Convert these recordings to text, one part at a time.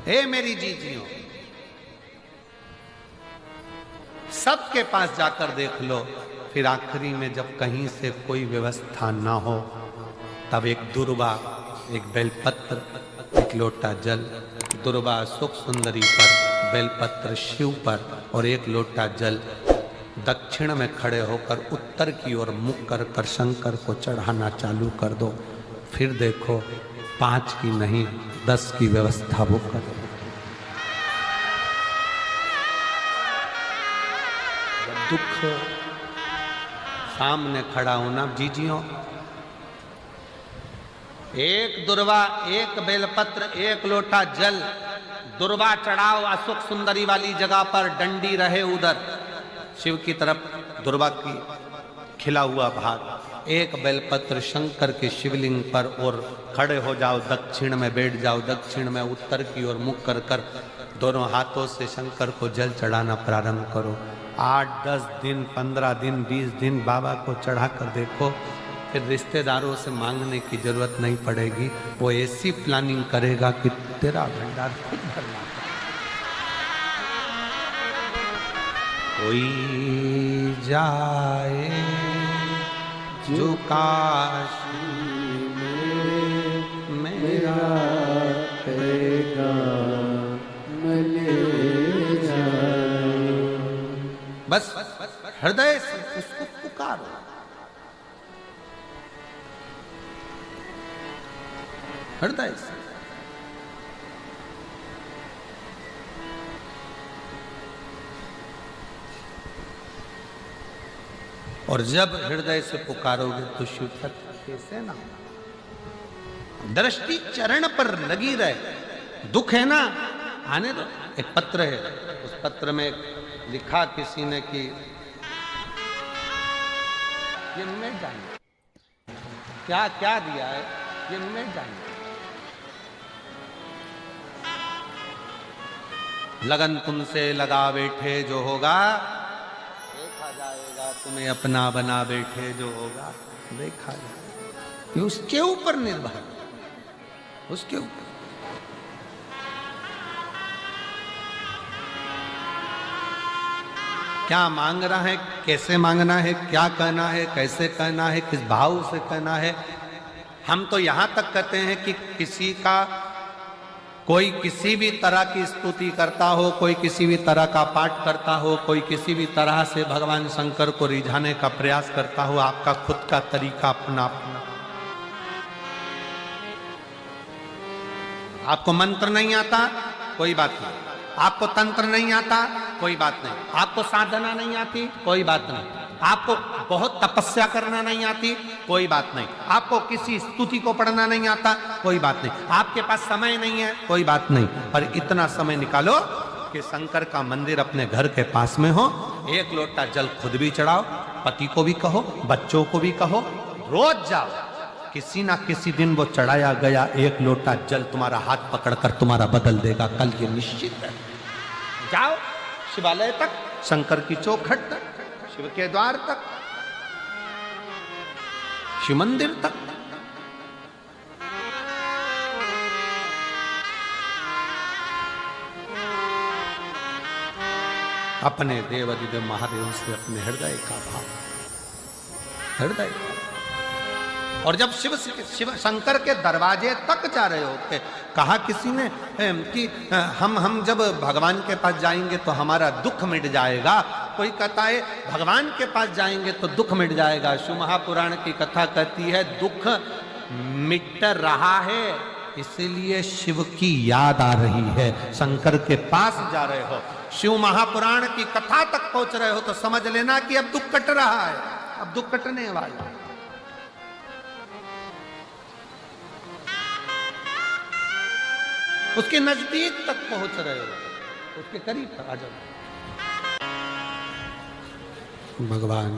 हे मेरी जीजियों, सबके पास जाकर देख लो, फिर आखिरी में जब कहीं से कोई व्यवस्था ना हो, तब एक दुर्वा, एक बेलपत्र, एक लोटा जल, दुर्वा सुख सुंदरी पर, बेलपत्र शिव पर और एक लोटा जल दक्षिण में खड़े होकर उत्तर की ओर मुख कर कर शंकर को चढ़ाना चालू कर दो। फिर देखो 5 की नहीं 10 की व्यवस्था वो कर दो। दुख सामने खड़ा होना जीजियों, एक दुर्वा, एक बेलपत्र, एक लोटा जल, दुर्वा चढ़ाओ असुख सुंदरी वाली जगह पर, डंडी रहे उधर शिव की तरफ, दुर्वा की खिला हुआ भाग, एक बेलपत्र शंकर के शिवलिंग पर और खड़े हो जाओ, दक्षिण में बैठ जाओ, दक्षिण में उत्तर की ओर मुख कर कर दोनों हाथों से शंकर को जल चढ़ाना प्रारंभ करो। 8, 10 दिन, 15 दिन, 20 दिन बाबा को चढ़ा कर देखो, फिर रिश्तेदारों से मांगने की जरूरत नहीं पड़ेगी। वो ऐसी प्लानिंग करेगा कि तेरा भंडार खुद भरना। कोई जाए जो काशी में मेरा बस हृदय से उसको पुकारो। हृदय से और जब हृदय से पुकारोगे तो शिव तत्व कैसे ना हो। दृष्टि चरण पर लगी रहे। दुख है ना, आने दो। एक पत्र है, उस पत्र में लिखा किसी ने कि ये मैं जाने क्या क्या दिया है, ये मैं जाने। लगन तुमसे लगा बैठे जो होगा देखा जाएगा, तुम्हें अपना बना बैठे जो होगा देखा जाएगा। ये उसके ऊपर निर्भर, उसके ऊपर। क्या मांग रहा है, कैसे मांगना है, क्या कहना है, कैसे कहना है, किस भाव से कहना है। हम तो यहां तक कहते हैं कि किसी का कोई किसी भी तरह की स्तुति करता हो, कोई किसी भी तरह का पाठ करता हो, कोई किसी भी तरह से भगवान शंकर को रिझाने का प्रयास करता हो, आपका खुद का तरीका अपना अपना। आपको मंत्र नहीं आता, कोई बात नहीं। आपको तंत्र नहीं आता, कोई बात नहीं। आपको साधना नहीं आती, कोई बात नहीं। आपको बहुत तपस्या करना नहीं आती, कोई बात नहीं। आपको किसी स्तुति को पढ़ना नहीं आता, कोई बात नहीं। आपके पास समय नहीं है, कोई बात नहीं। पर इतना समय निकालो कि शंकर का मंदिर अपने घर के पास में हो, एक लोटा जल खुद भी चढ़ाओ, पति को भी कहो, बच्चों को भी कहो, रोज जाओ। किसी ना किसी दिन वो चढ़ाया गया एक लोटा जल तुम्हारा हाथ पकड़कर तुम्हारा बदल देगा, कल ये निश्चित है। जाओ शिवालय तक, शंकर की चौखट तक, शिव के द्वार तक, शिव मंदिर तक। अपने देवादिदेव महादेव से अपने हृदय का भाव, हृदय। और जब शिव शंकर के दरवाजे तक जा रहे होते, कहा किसी ने कि हम जब भगवान के पास जाएंगे तो हमारा दुख मिट जाएगा। कोई कहता है भगवान के पास जाएंगे तो दुख मिट जाएगा। शिव महापुराण की कथा कहती है दुख मिट रहा है, इसीलिए शिव की याद आ रही है। शंकर के पास जा रहे हो, शिव महापुराण की कथा तक पहुंच रहे हो तो समझ लेना कि अब दुख कट रहा है, अब दुख कटने वाला है। उसके नजदीक तक पहुंच रहे हो, उसके करीब आ जाओ। भगवान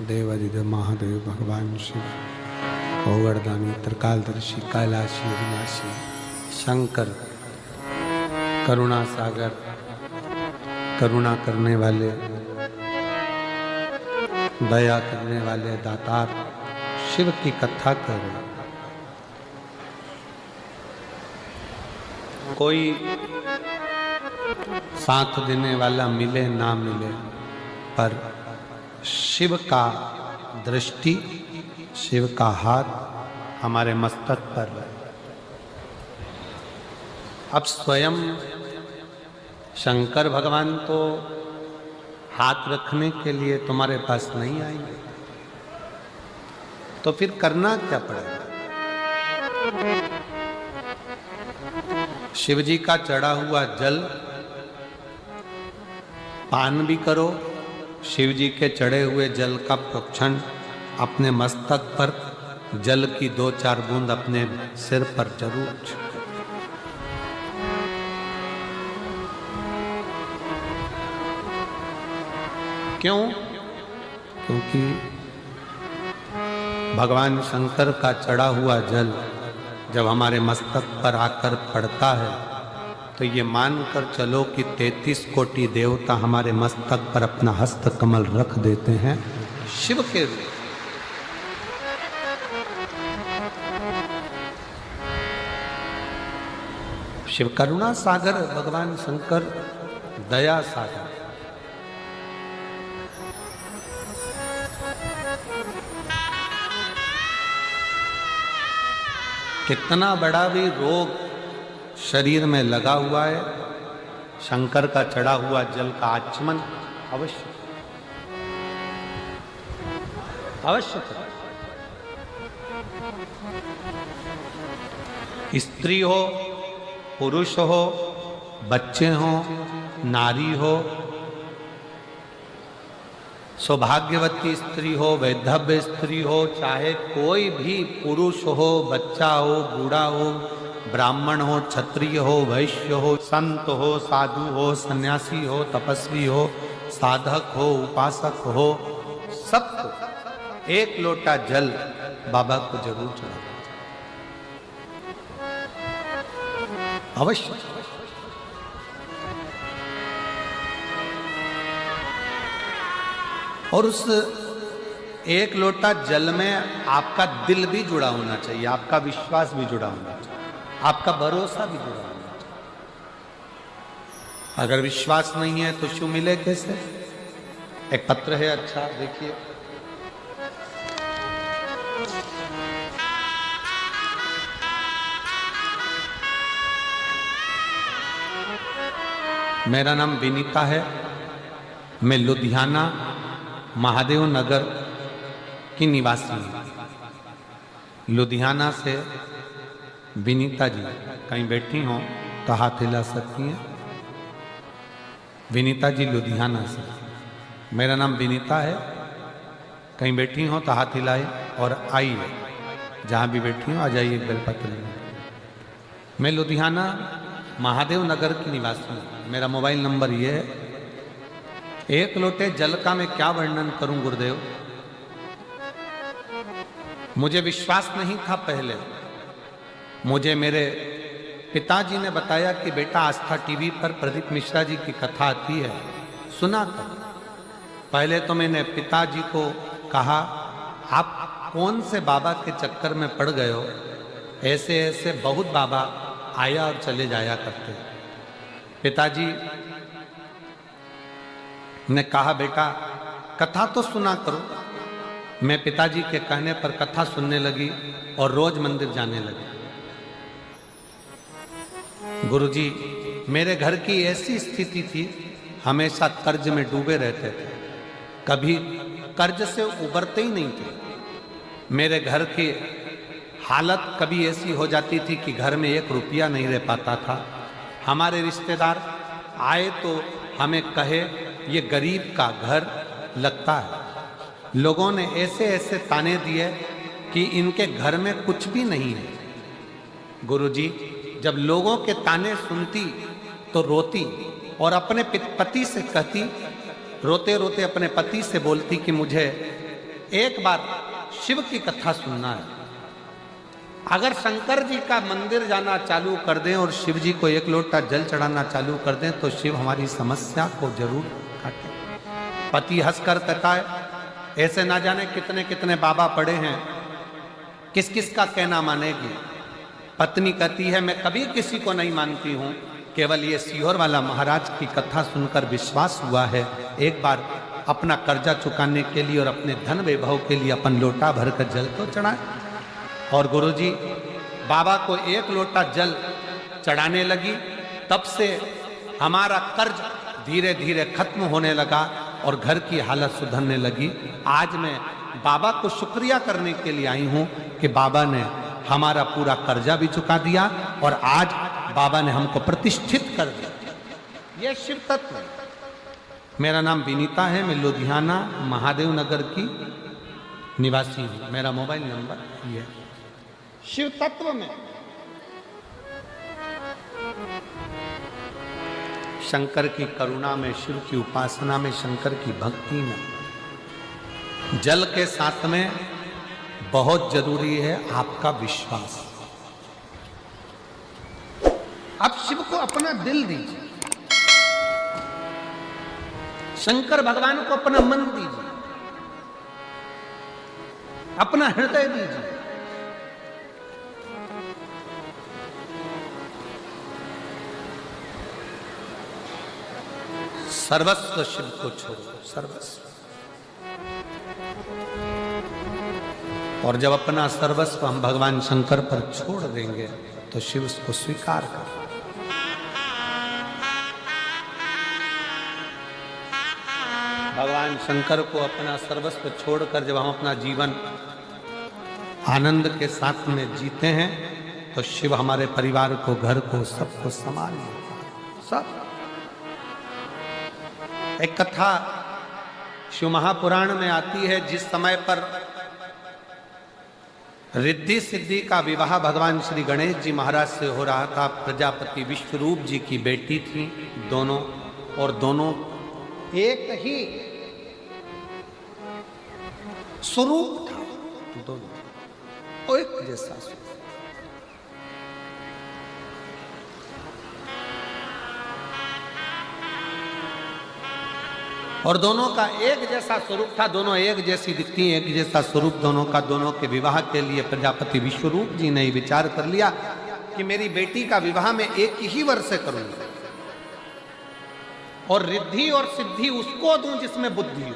देवादिदेव महादेव, भगवान शिव ओगरदानी, त्रिकालदर्शी, कैलाशी, विनाशी, शंकर, करुणा सागर, करुणा करने वाले, दया करने वाले दातार शिव की कथा कर रहे। कोई साथ देने वाला मिले ना मिले, पर शिव का दृष्टि, शिव का हाथ हमारे मस्तक पर है। अब स्वयं शंकर भगवान तो हाथ रखने के लिए तुम्हारे पास नहीं आएंगे, तो फिर करना क्या पड़ेगा? शिव जी का चढ़ा हुआ जल पान भी करो, शिव जी के चढ़े हुए जल का प्रोक्षण अपने मस्तक पर, जल की 2-4 बूंद अपने सिर पर जरूर। क्यों? क्योंकि भगवान शंकर का चढ़ा हुआ जल जब हमारे मस्तक पर आकर पड़ता है तो ये मानकर चलो कि 33 कोटि देवता हमारे मस्तक पर अपना हस्त कमल रख देते हैं शिव के रूप। शिव करुणा सागर, भगवान शंकर दया सागर। कितना बड़ा भी रोग शरीर में लगा हुआ है, शंकर का चढ़ा हुआ जल का आचमन अवश्य अवश्य करें। स्त्री हो, पुरुष हो, बच्चे हो, नारी हो, सौभाग्यवती स्त्री हो, वैधव्य स्त्री हो, चाहे कोई भी पुरुष हो, बच्चा हो, बूढ़ा हो, ब्राह्मण हो, क्षत्रिय हो, वैश्य हो, संत हो, साधु हो, सन्यासी हो, तपस्वी हो, साधक हो, उपासक हो, सबको एक लोटा जल बाबा को जरूर चढ़ाना अवश्य। और उस एक लोटा जल में आपका दिल भी जुड़ा होना चाहिए, आपका विश्वास भी जुड़ा होना चाहिए, आपका भरोसा भी जुड़ा होना चाहिए। अगर विश्वास नहीं है तो शिव मिले कैसे? एक पत्र है, अच्छा देखिए। मेरा नाम विनीता है, मैं लुधियाना महादेव नगर की निवासी हूँ। लुधियाना से विनीता जी कहीं बैठी हों तो हाथ हिला सकती हैं। विनीता जी लुधियाना से, मेरा नाम विनीता है, कहीं बैठी हों तो हाथ हिलाए और आइए, जहाँ भी बैठी हों आ जाइए बेलपत्र में। मैं लुधियाना महादेव नगर की निवासी हूँ। मेरा मोबाइल नंबर ये है। एक लोटे जल का मैं क्या वर्णन करूं गुरुदेव, मुझे विश्वास नहीं था पहले। मुझे मेरे पिताजी ने बताया कि बेटा आस्था टीवी पर प्रदीप मिश्रा जी की कथा आती है, सुना था। पहले तो मैंने पिताजी को कहा, आप कौन से बाबा के चक्कर में पड़ गए हो, ऐसे ऐसे बहुत बाबा आया और चले जाया करते। पिताजी ने कहा, बेटा कथा तो सुना करो। मैं पिताजी के कहने पर कथा सुनने लगी और रोज मंदिर जाने लगी। गुरुजी, मेरे घर की ऐसी स्थिति थी, हमेशा कर्ज में डूबे रहते थे, कभी कर्ज से उबरते ही नहीं थे। मेरे घर की हालत कभी ऐसी हो जाती थी कि घर में 1 रुपया नहीं रह पाता था। हमारे रिश्तेदार आए तो हमें कहे, ये गरीब का घर लगता है। लोगों ने ऐसे ऐसे ताने दिए कि इनके घर में कुछ भी नहीं है। गुरुजी, जब लोगों के ताने सुनती तो रोती और अपने पति से कहती, रोते रोते अपने पति से बोलती कि मुझे एक बार शिव की कथा सुनना है। अगर शंकर जी का मंदिर जाना चालू कर दें और शिव जी को 1 लोटा जल चढ़ाना चालू कर दें तो शिव हमारी समस्या को जरूर काटे। पति हंसकर कहता है, ऐसे ना जाने कितने कितने बाबा पड़े हैं, किस किस का कहना मानेगी। पत्नी कहती है मैं कभी किसी को नहीं मानती हूं, केवल ये सीहोर वाला महाराज की कथा सुनकर विश्वास हुआ है। एक बार अपना कर्जा चुकाने के लिए और अपने धन वैभव के लिए अपन लोटा भरकर जल तो चढ़ाए। और गुरुजी बाबा को एक लोटा जल चढ़ाने लगी, तब से हमारा कर्ज धीरे धीरे खत्म होने लगा और घर की हालत सुधरने लगी। आज मैं बाबा को शुक्रिया करने के लिए आई हूं कि बाबा ने हमारा पूरा कर्जा भी चुका दिया और आज बाबा ने हमको प्रतिष्ठित कर दिया। यह शिव तत्व। मेरा नाम विनीता है, मैं लुधियाना महादेव नगर की निवासी हूं। मेरा मोबाइल नंबर ये शिव तत्व में शंकर की करुणा में, शिव की उपासना में, शंकर की भक्ति में, जल के साथ में बहुत जरूरी है आपका विश्वास। आप शिव को अपना दिल दीजिए, शंकर भगवान को अपना मन दीजिए, अपना हृदय दीजिए। सर्वस्व शिव को छोड़ो, सर्वस्व। और जब अपना सर्वस्व हम भगवान शंकर पर छोड़ देंगे तो शिव उसको स्वीकार कर। भगवान शंकर को अपना सर्वस्व छोड़कर जब हम अपना जीवन आनंद के साथ में जीते हैं तो शिव हमारे परिवार को, घर को, सबको संभाल सब। एक कथा शिव महापुराण में आती है, जिस समय पर रिद्धि सिद्धि का विवाह भगवान श्री गणेश जी महाराज से हो रहा था। प्रजापति विश्वरूप जी की बेटी थी दोनों, और दोनों एक ही स्वरूप था, दोनों एक जैसा स्वरूप। और दोनों का एक जैसा स्वरूप था, दोनों एक जैसी दिखती, एक जैसा स्वरूप दोनों का। दोनों के विवाह के लिए प्रजापति विश्वरूप जी ने विचार कर लिया कि मेरी बेटी का विवाह मैं एक ही वर्ष से करूंगा और रिद्धि और सिद्धि उसको दूं जिसमें बुद्धि हो।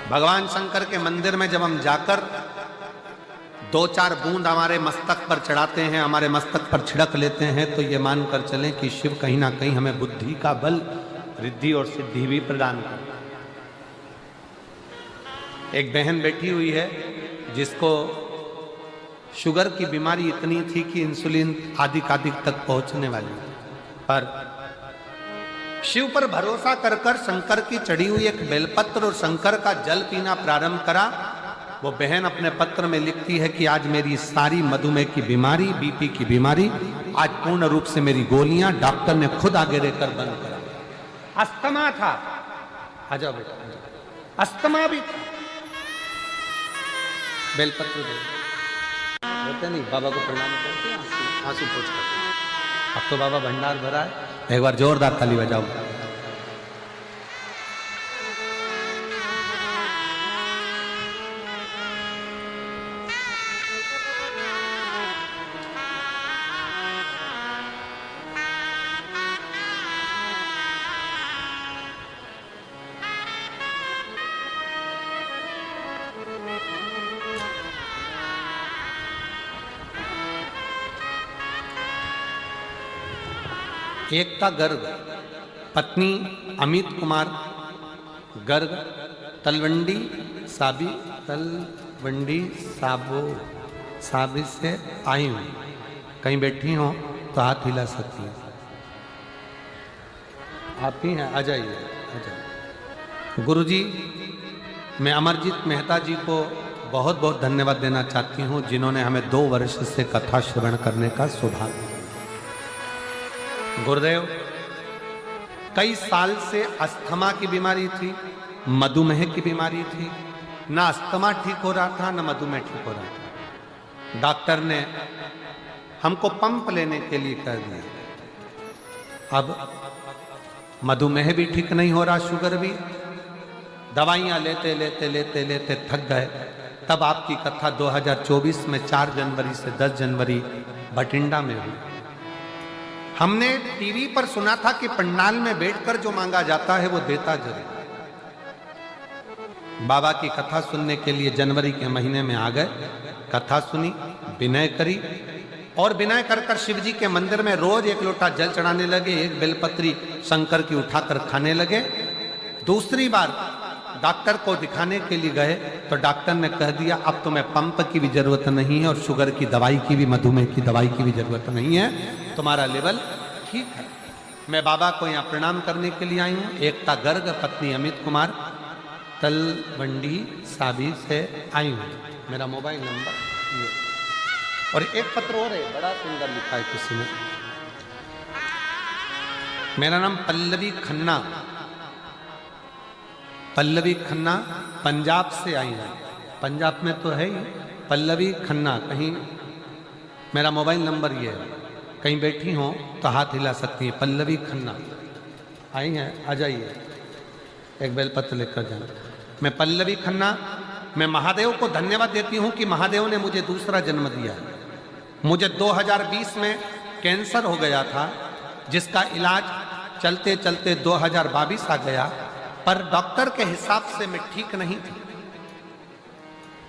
भगवान शंकर के मंदिर में जब हम जाकर 2-4 बूंद हमारे मस्तक पर चढ़ाते हैं, हमारे मस्तक पर छिड़क लेते हैं, तो ये मानकर चलें कि शिव कहीं ना कहीं हमें बुद्धि का बल, रिद्धि और सिद्धि भी प्रदान करता है। एक बहन बैठी हुई है जिसको शुगर की बीमारी इतनी थी कि इंसुलिन आदि तक पहुंचने वाली, पर शिव पर भरोसा कर कर शंकर की चढ़ी हुई एक बेलपत्र और शंकर का जल पीना प्रारंभ करा। वो बहन अपने पत्र में लिखती है कि आज मेरी सारी मधुमेह की बीमारी, बीपी की बीमारी, आज पूर्ण रूप से मेरी गोलियां डॉक्टर ने खुद आगे रहकर बंद करा। अस्थमा था, आ जाओ बेटा, अस्थमा भी था। बेलपत्र बोलते नहीं, बाबा को प्रणाम करते आंसू पोंछ करते। अब तो बाबा भंडार भरा है, एक बार जोरदार ताली बजाओ। एकता गर्ग, पत्नी अमित कुमार गर्ग, तलवंडी साबी से आई हूँ। कहीं बैठी हो तो हाथ हिला सकती है। आप ही हैं, आ जाइए, आ जाइए। गुरुजी, मैं अमरजीत मेहता जी को बहुत बहुत धन्यवाद देना चाहती हूँ, जिन्होंने हमें 2 वर्ष से कथा श्रवण करने का सौभाग्य दिया। गुरुदेव, कई साल से अस्थमा की बीमारी थी, मधुमेह की बीमारी थी। ना अस्थमा ठीक हो रहा था, ना मधुमेह ठीक हो रहा था। डॉक्टर ने हमको पंप लेने के लिए कह दिया। अब मधुमेह भी ठीक नहीं हो रहा, शुगर भी, दवाइयाँ लेते लेते लेते लेते थक गए। तब आपकी कथा 2024 में 4 जनवरी से 10 जनवरी बठिंडा में हुई। हमने टीवी पर सुना था कि पंडाल में बैठकर जो मांगा जाता है वो देता जरूर। बाबा की कथा सुनने के लिए जनवरी के महीने में आ गए, कथा सुनी, विनय करी और विनय कर कर शिव जी के मंदिर में रोज 1 लोटा जल चढ़ाने लगे, 1 बेलपत्री शंकर की उठाकर खाने लगे। दूसरी बार डॉक्टर को दिखाने के लिए गए तो डॉक्टर ने कह दिया अब तुम्हें पंप की भी जरूरत नहीं है और शुगर की दवाई की भी, मधुमेह की दवाई की भी जरूरत नहीं है, तुम्हारा लेवल ठीक है। मैं बाबा को यहाँ प्रणाम करने के लिए आई हूँ। एकता गर्ग, पत्नी अमित कुमार, तलवंडी साबी से आई हूँ। मेरा मोबाइल नंबर ये और एक पत्र और है, बड़ा सुंदर लिखा है किसी ने। मेरा नाम पल्लवी खन्ना, पल्लवी खन्ना पंजाब से आई है। पंजाब में तो है ही पल्लवी खन्ना। कहीं मेरा मोबाइल नंबर ये है, कहीं बैठी हो तो हाथ हिला सकती हैं। पल्लवी खन्ना आई हैं, आ जाइए, एक बेलपत्र लेकर जाना। मैं पल्लवी खन्ना, मैं महादेव को धन्यवाद देती हूँ कि महादेव ने मुझे दूसरा जन्म दिया। मुझे 2020 में कैंसर हो गया था, जिसका इलाज चलते चलते 2022 आ गया, पर डॉक्टर के हिसाब से मैं ठीक नहीं थी।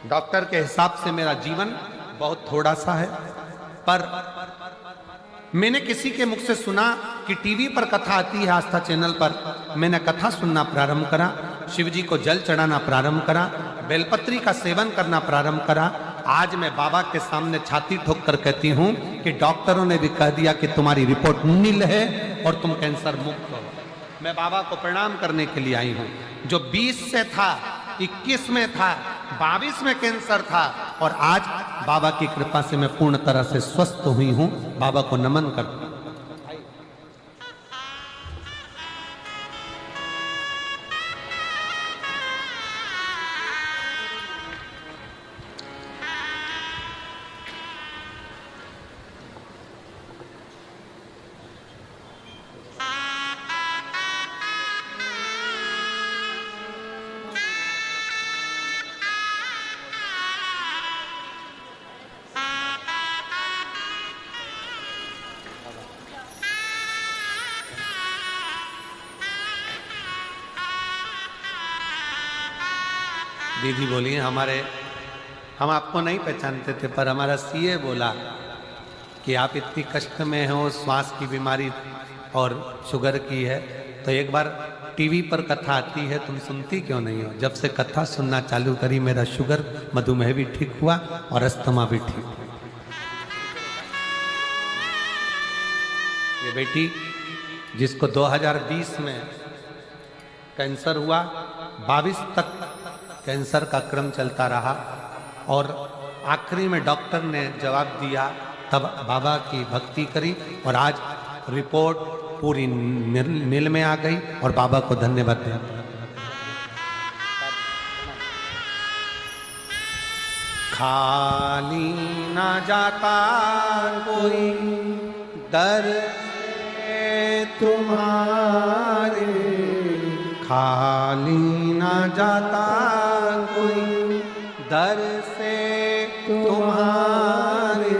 डॉक्टर के हिसाब से मेरा जीवन बहुत थोड़ा सा है। पर मैंने किसी के मुख से सुना कि टीवी पर कथा आती है, आस्था चैनल पर। मैंने कथा सुनना प्रारंभ करा, शिव जी को जल चढ़ाना प्रारंभ करा, बेलपत्री का सेवन करना प्रारंभ करा। आज मैं बाबा के सामने छाती ठोक कर कहती हूँ कि डॉक्टरों ने भी कह दिया कि तुम्हारी रिपोर्ट नील है और तुम कैंसर मुक्त हो। मैं बाबा को प्रणाम करने के लिए आई हूँ। जो 20 से था, 21 में था, 22 में कैंसर था और आज बाबा की कृपा से मैं पूर्ण तरह से स्वस्थ हुई हूँ। बाबा को नमन करता हूँ। दीदी बोली हम आपको नहीं पहचानते थे, पर हमारा सीए बोला कि आप इतनी कष्ट में हो, श्वास की बीमारी और शुगर की है, तो एक बार टीवी पर कथा आती है, तुम सुनती क्यों नहीं हो? जब से कथा सुनना चालू करी, मेरा शुगर, मधुमेह भी ठीक हुआ और अस्थमा भी ठीक हुआ। ये बेटी जिसको 2020 में कैंसर हुआ, 22 तक कैंसर का क्रम चलता रहा और आखिरी में डॉक्टर ने जवाब दिया, तब बाबा की भक्ति करी और आज रिपोर्ट पूरी नील में आ गई और बाबा को धन्यवाद दिया। खाली ना जाता कोई दर तुम्हारे, खाली ना जाता कोई दर से तुम्हारे,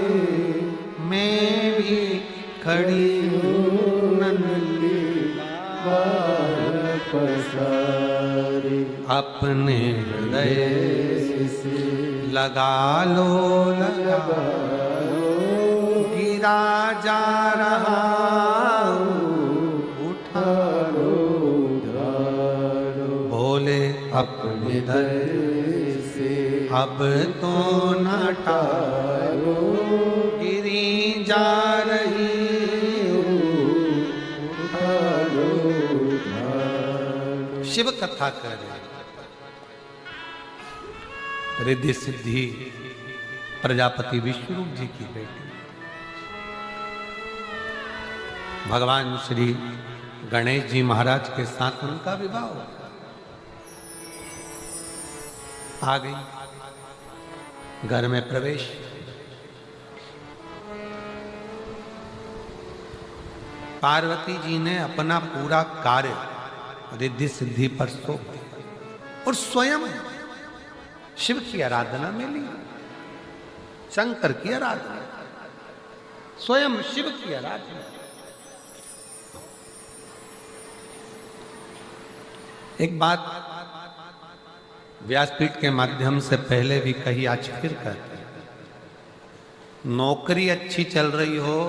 मैं भी खड़ी हूँ नन्ही पसारे, अपने हृदय से लगा लो, लगा लो, गिरा जा रहा उठा लो, बोले अपने दर से अब तो न टालो, गिरी जा रही उठा लो। शिव कथा कर रिद्धि सिद्धि प्रजापति विष्णु जी की बेटी, भगवान श्री गणेश जी महाराज के साथ उनका विवाह हुआ। आ गई घर में प्रवेश। पार्वती जी ने अपना पूरा कार्य रिद्धि सिद्धि पर सौंप दिया। और स्वयं शिव की आराधना में ली, शंकर की आराधना, स्वयं शिव की आराधना। एक बात व्यासपीठ के माध्यम से पहले भी कही, आज फिर कहते हैं, नौकरी अच्छी चल रही हो